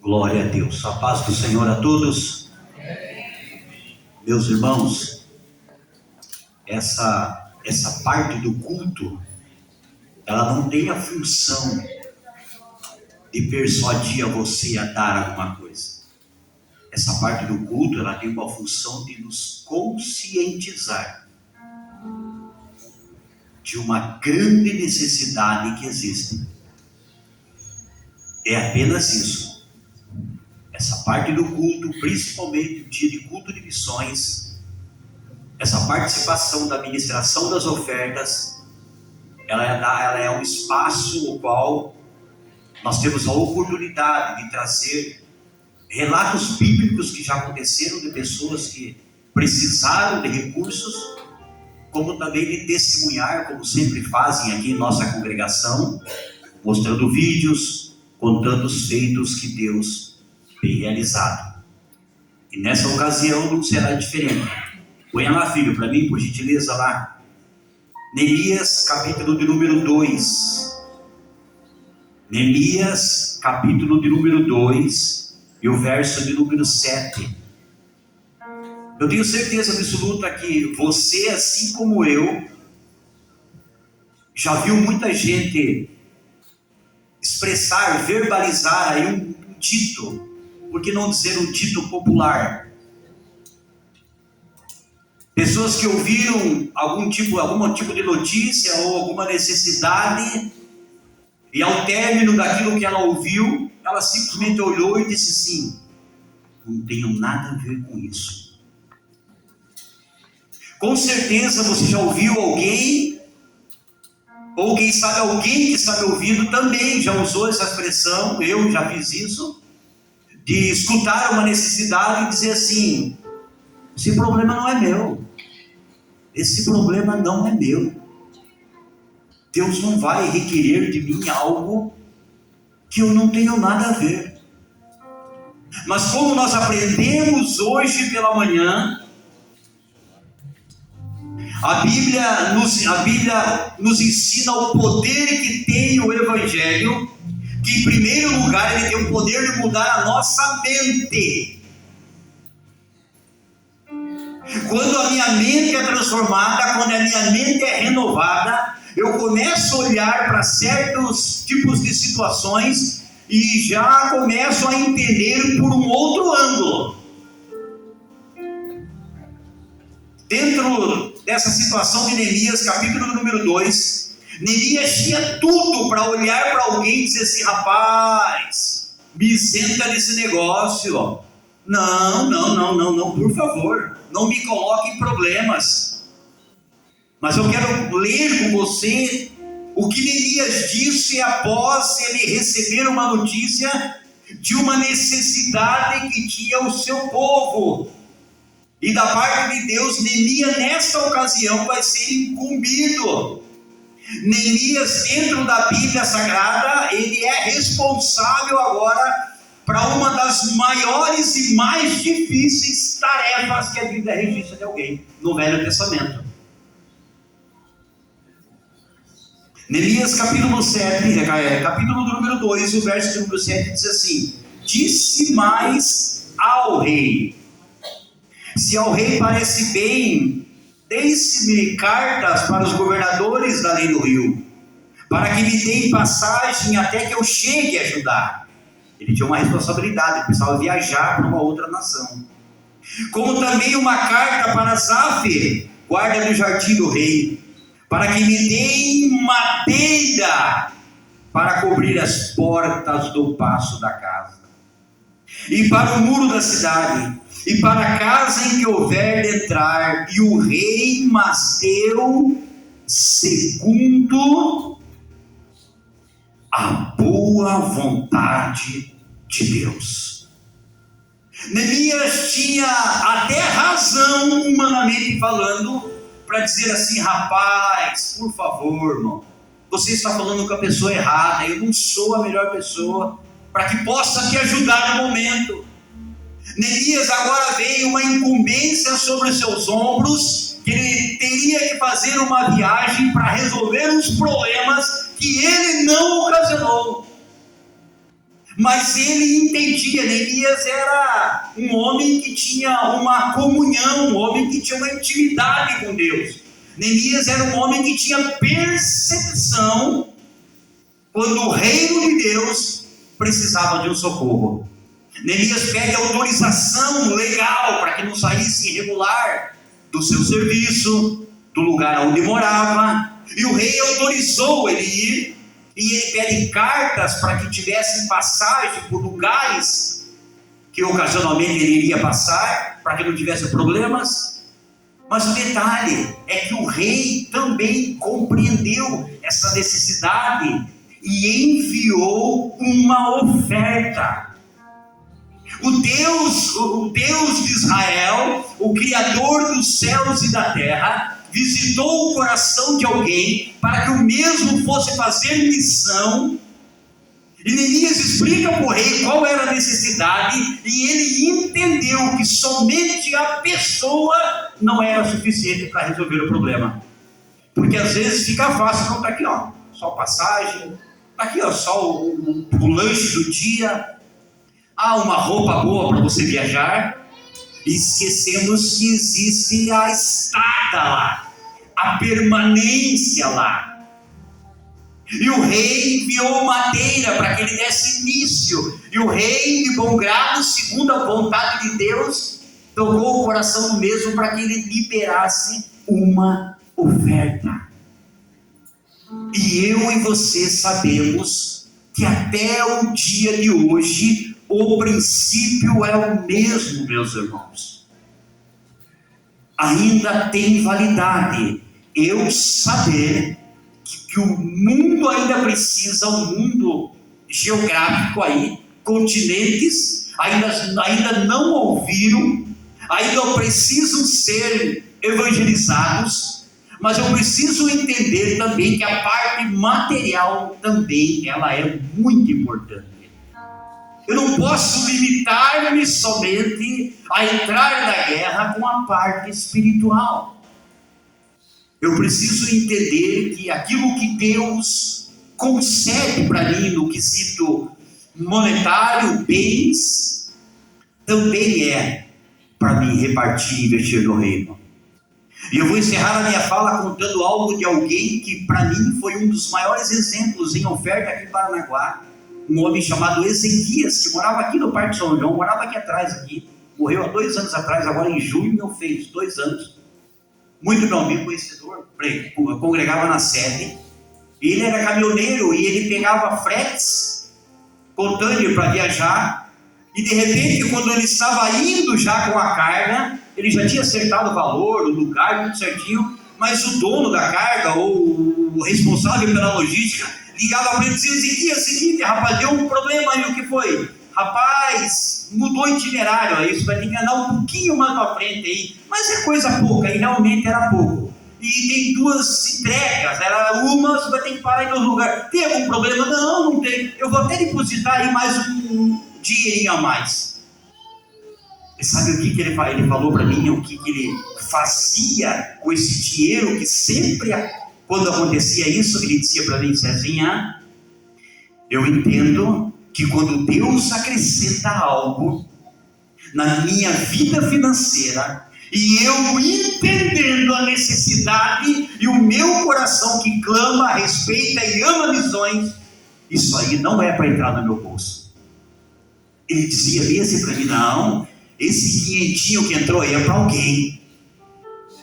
Glória a Deus. A paz do Senhor a todos. Meus irmãos, essa parte do culto, ela não tem a função de persuadir a você a dar alguma coisa. Essa parte do culto, ela tem uma função de nos conscientizar de uma grande necessidade que existe. É apenas isso. Essa parte do culto, principalmente o dia de culto de missões, essa participação da ministração das ofertas, ela é um espaço no qual nós temos a oportunidade de trazer relatos bíblicos que já aconteceram de pessoas que precisaram de recursos, como também de testemunhar, como sempre fazem aqui em nossa congregação, mostrando vídeos, contando os feitos que Deus tem realizado. E nessa ocasião não será diferente. Põe lá, filho, para mim, por gentileza, lá. Neemias, capítulo de número 2. Neemias, capítulo de número 2, e o verso de número 7. Eu tenho certeza absoluta que você, assim como eu, já viu muita gente expressar, verbalizar aí um dito, por que não dizer um dito popular? Pessoas que ouviram algum tipo de notícia ou alguma necessidade, e ao término daquilo que ela ouviu, ela simplesmente olhou e disse assim: não tenho nada a ver com isso. Com certeza você já ouviu alguém, ou quem sabe alguém que está me ouvindo também já usou essa expressão, eu já fiz isso, de escutar uma necessidade e dizer assim: esse problema não é meu, esse problema não é meu, Deus não vai requerer de mim algo que eu não tenho nada a ver. Mas como nós aprendemos hoje pela manhã, a Bíblia nos ensina o poder que tem o Evangelho, que em primeiro lugar ele tem o poder de mudar a nossa mente. Quando a minha mente é transformada, quando a minha mente é renovada, eu começo a olhar para certos tipos de situações e já começo a entender por um outro ângulo. Dentro dessa situação de Neemias, capítulo número 2, Neemias tinha tudo para olhar para alguém e dizer assim: rapaz, me isenta desse negócio, não, por favor, não me coloque em problemas. Mas eu quero ler com você o que Neemias disse após ele receber uma notícia de uma necessidade que tinha o seu povo. E da parte de Deus, Neemias nessa ocasião vai ser incumbido. Neemias, dentro da Bíblia Sagrada, ele é responsável agora para uma das maiores e mais difíceis tarefas que a Bíblia registra de alguém no Velho Testamento. Neemias capítulo 7, capítulo número 2, o verso número 7 diz assim: disse mais ao rei: se ao rei parece bem, deixe-me cartas para os governadores da lei do rio, para que me deem passagem até que eu chegue a ajudar. Ele tinha uma responsabilidade, ele precisava viajar para uma outra nação. Como também uma carta para Zaf, guarda do jardim do rei, para que me deem madeira para cobrir as portas do paço da casa, e para o muro da cidade, e para a casa em que houver de entrar. E o rei mas deu segundo a boa vontade de Deus. Neemias tinha até razão, humanamente falando, para dizer assim: rapaz, por favor, irmão, você está falando com a pessoa errada, eu não sou a melhor pessoa para que possa te ajudar no momento. Neemias agora veio uma incumbência sobre os seus ombros, que ele teria que fazer uma viagem para resolver os problemas que ele não ocasionou. Mas ele entendia, Neemias era um homem que tinha uma comunhão, um homem que tinha uma intimidade com Deus. Neemias era um homem que tinha percepção quando o reino de Deus precisava de um socorro. Neemias pede autorização legal para que não saísse irregular do seu serviço, do lugar onde morava, e o rei autorizou ele ir. E ele pede cartas para que tivesse passagem por lugares que ocasionalmente ele iria passar, para que não tivesse problemas. Mas o detalhe é que o rei também compreendeu essa necessidade e enviou uma oferta. O Deus de Israel, o Criador dos céus e da terra, visitou o coração de alguém para que o mesmo fosse fazer missão. E Neemias explica para o rei qual era a necessidade, e ele entendeu que somente a pessoa não era suficiente para resolver o problema. Porque às vezes fica fácil, não, está aqui, ó, só passagem, está aqui, ó, só o lanche do dia, uma roupa boa para você viajar. E esquecemos que existe a estada lá, a permanência lá. E o rei enviou madeira para que ele desse início. E o rei, de bom grado, segundo a vontade de Deus, tocou o coração do mesmo para que ele liberasse uma oferta. E eu e você sabemos que até o dia de hoje o princípio é o mesmo, meus irmãos. Ainda tem validade eu saber que o mundo ainda precisa, um mundo geográfico aí, continentes ainda não ouviram, ainda precisam ser evangelizados, mas eu preciso entender também que a parte material também ela é muito importante. Eu não posso limitar-me somente a entrar na guerra com a parte espiritual. Eu preciso entender que aquilo que Deus concede para mim no quesito monetário, bens, também é para mim repartir e investir no reino. E eu vou encerrar a minha fala contando algo de alguém que para mim foi um dos maiores exemplos em oferta aqui em Paranaguá. Um homem chamado Ezequias, que morava aqui no Parque São João, morava aqui atrás, aqui. Morreu há 2 anos atrás, agora em junho fez 2 anos. Muito meu amigo conhecedor, congregava na sede. Ele era caminhoneiro e ele pegava fretes, contando para viajar. E de repente, quando ele estava indo já com a carga, ele já tinha acertado o valor, o lugar, tudo certinho, mas o dono da carga, ou o responsável pela logística, ligava para ele e dizia: seguinte, rapaz, deu um problema aí, o que foi? Rapaz, mudou o itinerário, isso vai ter que andar um pouquinho mais para frente aí, mas é coisa pouca, e realmente era pouco. E tem 2 entregas, era uma, você vai ter que parar em 2 lugares. Tem algum problema? Não, não tem. Eu vou até depositar aí mais um dinheirinho a mais. E sabe o que ele falou para mim, o que ele fazia com esse dinheiro que sempre, quando acontecia isso, ele dizia para mim: Cezinha, eu entendo que quando Deus acrescenta algo na minha vida financeira, e eu entendendo a necessidade, e o meu coração que clama, respeita e ama missões, isso aí não é para entrar no meu bolso. Ele dizia bem assim para mim: não, esse 500 que entrou aí é para alguém.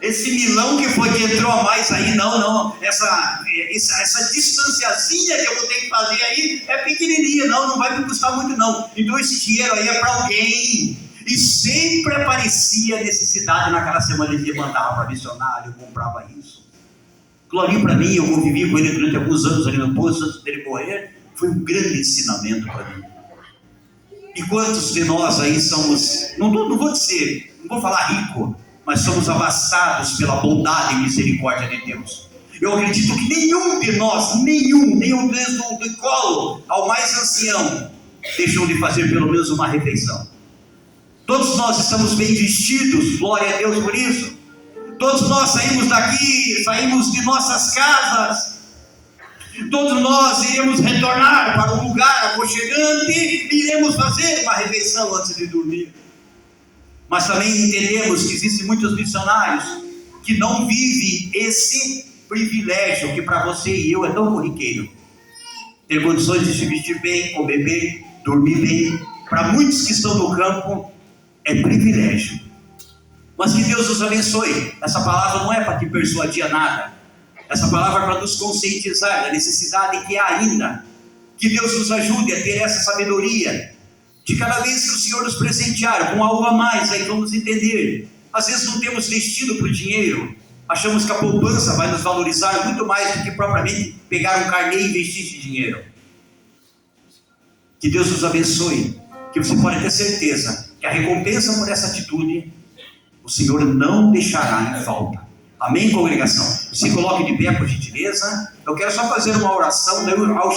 Esse milão que entrou a mais aí, não, essa distanciazinha que eu vou ter que fazer aí é pequenininha, não vai me custar muito não. Então esse dinheiro aí é para alguém. E sempre aparecia a necessidade naquela semana, ele mandava para missionário, comprava isso. Glorinho para mim, eu convivi com ele durante alguns anos ali no posto, antes dele morrer, foi um grande ensinamento para mim. E quantos de nós aí somos, não vou falar rico, mas somos abastados pela bondade e misericórdia de Deus. Eu acredito que nenhum de nós, nenhum desde do colo ao mais ancião, deixou de fazer pelo menos uma refeição. Todos nós estamos bem vestidos, glória a Deus por isso. Todos nós saímos daqui, saímos de nossas casas. Todos nós iremos retornar para um lugar aconchegante e iremos fazer uma refeição antes de dormir. Mas também entendemos que existem muitos missionários que não vivem esse privilégio que para você e eu é tão corriqueiro. Ter condições de se vestir bem, comer bem, dormir bem. Para muitos que estão no campo é privilégio. Mas que Deus nos abençoe. Essa palavra não é para te persuadir a nada. Essa palavra é para nos conscientizar da necessidade que há ainda. Que Deus nos ajude a ter essa sabedoria. De cada vez que o Senhor nos presentear com algo a mais, aí vamos entender. Às vezes não temos destino para o dinheiro. Achamos que a poupança vai nos valorizar muito mais do que propriamente pegar um carnê e investir esse dinheiro. Que Deus nos abençoe. Que você pode ter certeza que a recompensa por essa atitude, o Senhor não deixará em falta. Amém, congregação? Se coloque de pé, por gentileza. Eu quero só fazer uma oração. El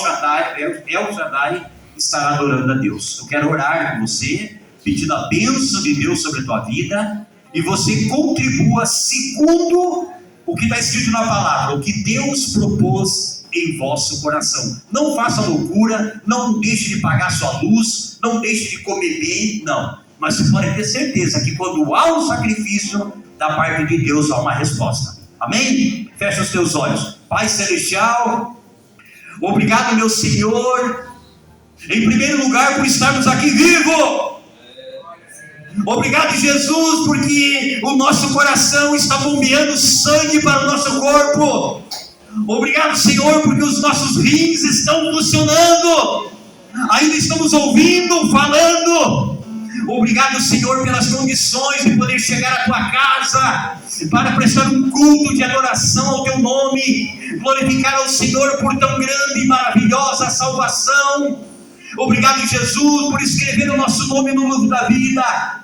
Shaddai estará adorando a Deus. Eu quero orar com você, pedindo a bênção de Deus sobre a tua vida, e você contribua segundo o que está escrito na palavra, o que Deus propôs em vosso coração. Não faça loucura, não deixe de pagar sua luz, não deixe de comer bem, não. Mas você pode ter certeza que quando há um sacrifício, da parte de Deus há uma resposta. Amém? Fecha os teus olhos. Pai Celestial, obrigado, meu Senhor, em primeiro lugar por estarmos aqui vivos. Obrigado, Jesus, porque o nosso coração está bombeando sangue para o nosso corpo. Obrigado, Senhor, porque os nossos rins estão funcionando. Ainda estamos ouvindo, falando. Obrigado, Senhor, pelas condições de poder chegar à tua casa para prestar um culto de adoração ao teu nome, glorificar ao Senhor por tão grande e maravilhosa salvação. Obrigado, Jesus, por escrever o nosso nome no livro da vida.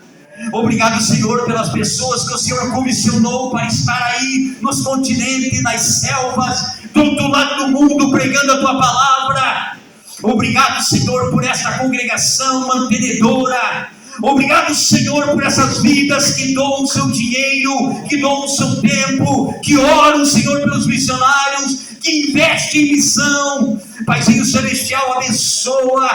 Obrigado, Senhor, pelas pessoas que o Senhor comissionou para estar aí nos continentes, nas selvas, do outro lado do mundo, pregando a tua palavra. Obrigado, Senhor, por esta congregação mantenedora. Obrigado, Senhor, por essas vidas que doam o seu dinheiro, que doam o seu tempo, que oram, Senhor, pelos missionários, que investem em missão. Paizinho Celestial, abençoa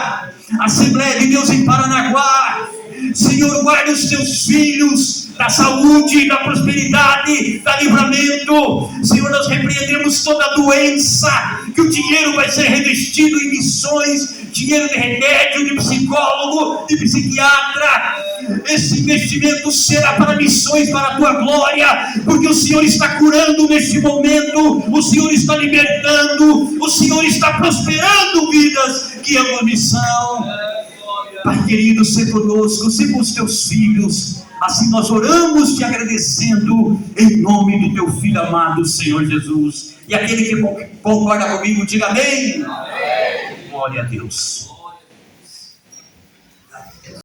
a Assembleia de Deus em Paranaguá. Senhor, guarda os teus filhos da saúde, da prosperidade, da livramento. Senhor, nós repreendemos toda doença, que o dinheiro vai ser revestido em missões, dinheiro de remédio, de psicólogo, de psiquiatra. Esse investimento será para missões, para a tua glória, porque o Senhor está curando neste momento, o Senhor está libertando, o Senhor está prosperando vidas que amam a missão. Pai querido, se conosco, se com os teus filhos. Assim nós oramos te agradecendo em nome do teu Filho amado, Senhor Jesus. E aquele que concorda comigo, diga amém. Amém. Glória a Deus.